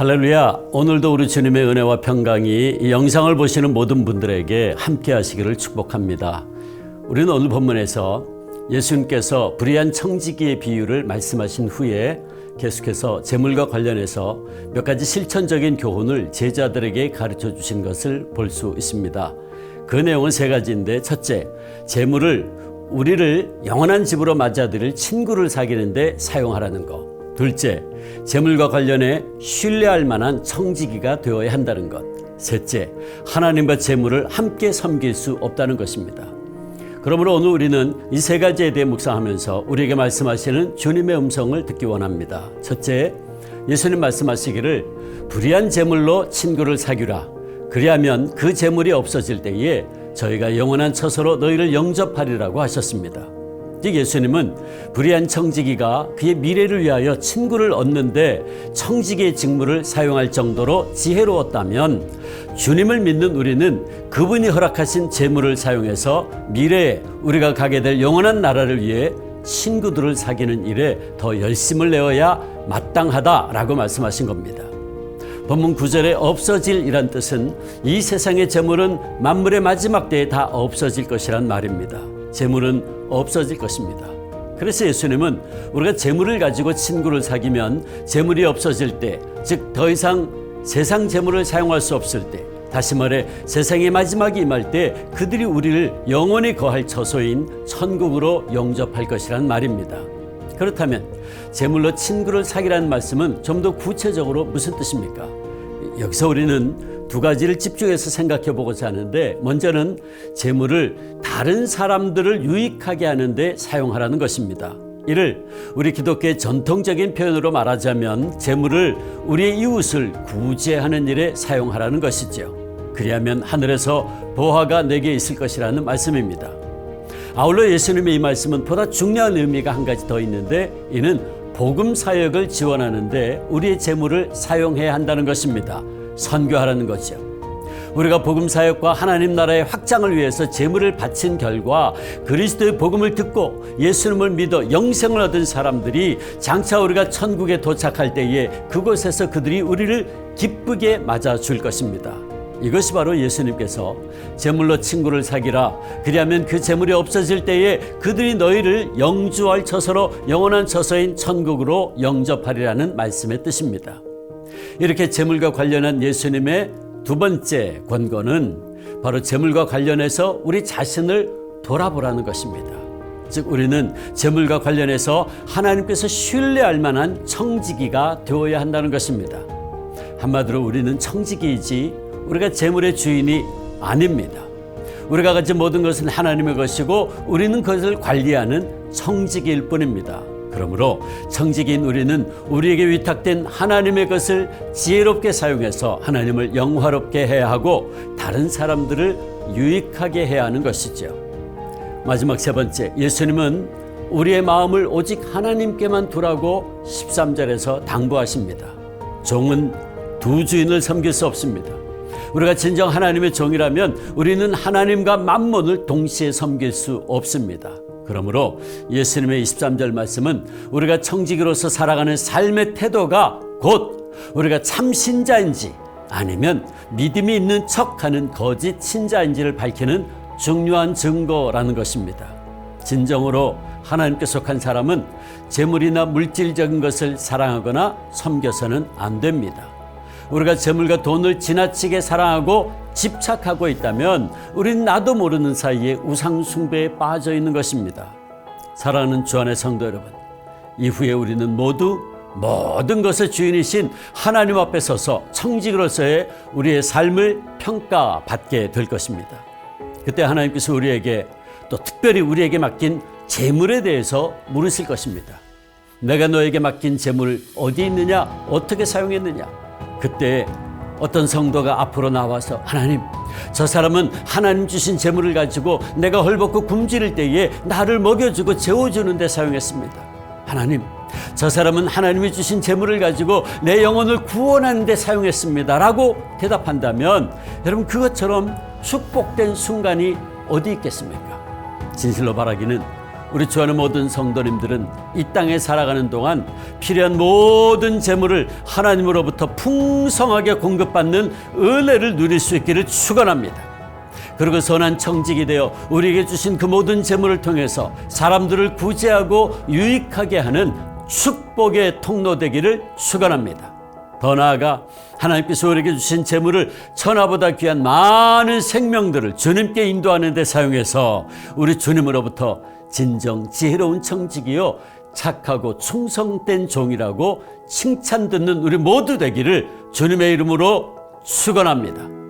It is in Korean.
할렐루야. 오늘도 우리 주님의 은혜와 평강이 이 영상을 보시는 모든 분들에게 함께 하시기를 축복합니다. 우리는 오늘 본문에서 예수님께서 불의한 청지기의 비유를 말씀하신 후에 계속해서 재물과 관련해서 몇 가지 실천적인 교훈을 제자들에게 가르쳐 주신 것을 볼 수 있습니다. 그 내용은 세 가지인데, 첫째, 재물을 우리를 영원한 집으로 맞아들일 친구를 사귀는데 사용하라는 것. 둘째, 재물과 관련해 신뢰할 만한 청지기가 되어야 한다는 것. 셋째, 하나님과 재물을 함께 섬길 수 없다는 것입니다. 그러므로 오늘 우리는 이 세 가지에 대해 묵상하면서 우리에게 말씀하시는 주님의 음성을 듣기 원합니다. 첫째, 예수님 말씀하시기를 불의한 재물로 친구를 사귀라. 그리하면 그 재물이 없어질 때에 저희가 영원한 처소로 너희를 영접하리라고 하셨습니다. 즉 예수님은 불의한 청지기가 그의 미래를 위하여 친구를 얻는데 청지기의 직무를 사용할 정도로 지혜로웠다면, 주님을 믿는 우리는 그분이 허락하신 재물을 사용해서 미래에 우리가 가게 될 영원한 나라를 위해 친구들을 사귀는 일에 더 열심을 내어야 마땅하다라고 말씀하신 겁니다. 본문 9절에 없어질 이란 뜻은 이 세상의 재물은 만물의 마지막 때에 다 없어질 것이란 말입니다. 재물은 없어질 것입니다. 그래서 예수님은 우리가 재물을 가지고 친구를 사귀면 재물이 없어질 때, 즉 더 이상 세상 재물을 사용할 수 없을 때, 다시 말해 세상의 마지막이 임할 때 그들이 우리를 영원히 거할 처소인 천국으로 영접할 것이란 말입니다. 그렇다면 재물로 친구를 사귀라는 말씀은 좀 더 구체적으로 무슨 뜻입니까? 여기서 우리는 두 가지를 집중해서 생각해 보고자 하는데, 먼저는 재물을 다른 사람들을 유익하게 하는데 사용하라는 것입니다. 이를 우리 기독교의 전통적인 표현으로 말하자면 재물을 우리의 이웃을 구제하는 일에 사용하라는 것이죠. 그리하면 하늘에서 보화가 내게 있을 것이라는 말씀입니다. 아울러 예수님의 이 말씀은 보다 중요한 의미가 한 가지 더 있는데, 이는 복음 사역을 지원하는데 우리의 재물을 사용해야 한다는 것입니다. 선교하라는 거죠. 우리가 복음 사역과 하나님 나라의 확장을 위해서 재물을 바친 결과 그리스도의 복음을 듣고 예수님을 믿어 영생을 얻은 사람들이 장차 우리가 천국에 도착할 때에 그곳에서 그들이 우리를 기쁘게 맞아줄 것입니다. 이것이 바로 예수님께서 재물로 친구를 사귀라. 그리하면 그 재물이 없어질 때에 그들이 너희를 영주할 처소로 영원한 처소인 천국으로 영접하리라는 말씀의 뜻입니다. 이렇게 재물과 관련한 예수님의 두 번째 권고는 바로 재물과 관련해서 우리 자신을 돌아보라는 것입니다. 즉 우리는 재물과 관련해서 하나님께서 신뢰할 만한 청지기가 되어야 한다는 것입니다. 한마디로 우리는 청지기이지 우리가 재물의 주인이 아닙니다. 우리가 가진 모든 것은 하나님의 것이고 우리는 그것을 관리하는 청지기일 뿐입니다. 그러므로 청지기인 우리는 우리에게 위탁된 하나님의 것을 지혜롭게 사용해서 하나님을 영화롭게 해야 하고 다른 사람들을 유익하게 해야 하는 것이죠. 마지막 세 번째, 예수님은 우리의 마음을 오직 하나님께만 두라고 13절에서 당부하십니다. 종은 두 주인을 섬길 수 없습니다. 우리가 진정 하나님의 종이라면 우리는 하나님과 만몬을 동시에 섬길 수 없습니다. 그러므로 예수님의 23절 말씀은 우리가 청지기로서 살아가는 삶의 태도가 곧 우리가 참 신자인지 아니면 믿음이 있는 척하는 거짓 신자인지를 밝히는 중요한 증거라는 것입니다. 진정으로 하나님께 속한 사람은 재물이나 물질적인 것을 사랑하거나 섬겨서는 안 됩니다. 우리가 재물과 돈을 지나치게 사랑하고 집착하고 있다면 우리는 나도 모르는 사이에 우상 숭배에 빠져 있는 것입니다. 사랑하는 주 안의 성도 여러분, 이후에 우리는 모두 모든 것의 주인이신 하나님 앞에 서서 청지기로서의 우리의 삶을 평가받게 될 것입니다. 그때 하나님께서 우리에게 또 특별히 우리에게 맡긴 재물에 대해서 물으실 것입니다. 내가 너에게 맡긴 재물 어디 있느냐? 어떻게 사용했느냐? 그때 어떤 성도가 앞으로 나와서 하나님, 저 사람은 하나님 주신 재물을 가지고 내가 헐벗고 굶주릴 때에 나를 먹여주고 재워주는 데 사용했습니다. 하나님, 저 사람은 하나님이 주신 재물을 가지고 내 영혼을 구원하는 데 사용했습니다 라고 대답한다면 여러분, 그것처럼 축복된 순간이 어디 있겠습니까? 진실로 바라기는 우리 주 안의 모든 성도님들은 이 땅에 살아가는 동안 필요한 모든 재물을 하나님으로부터 풍성하게 공급받는 은혜를 누릴 수 있기를 축원합니다. 그리고 선한 청직이 되어 우리에게 주신 그 모든 재물을 통해서 사람들을 구제하고 유익하게 하는 축복의 통로 되기를 축원합니다. 더 나아가 하나님께서 우리에게 주신 재물을 천하보다 귀한 많은 생명들을 주님께 인도하는 데 사용해서 우리 주님으로부터 진정 지혜로운 청직이요 착하고 충성된 종이라고 칭찬 듣는 우리 모두 되기를 주님의 이름으로 축원합니다.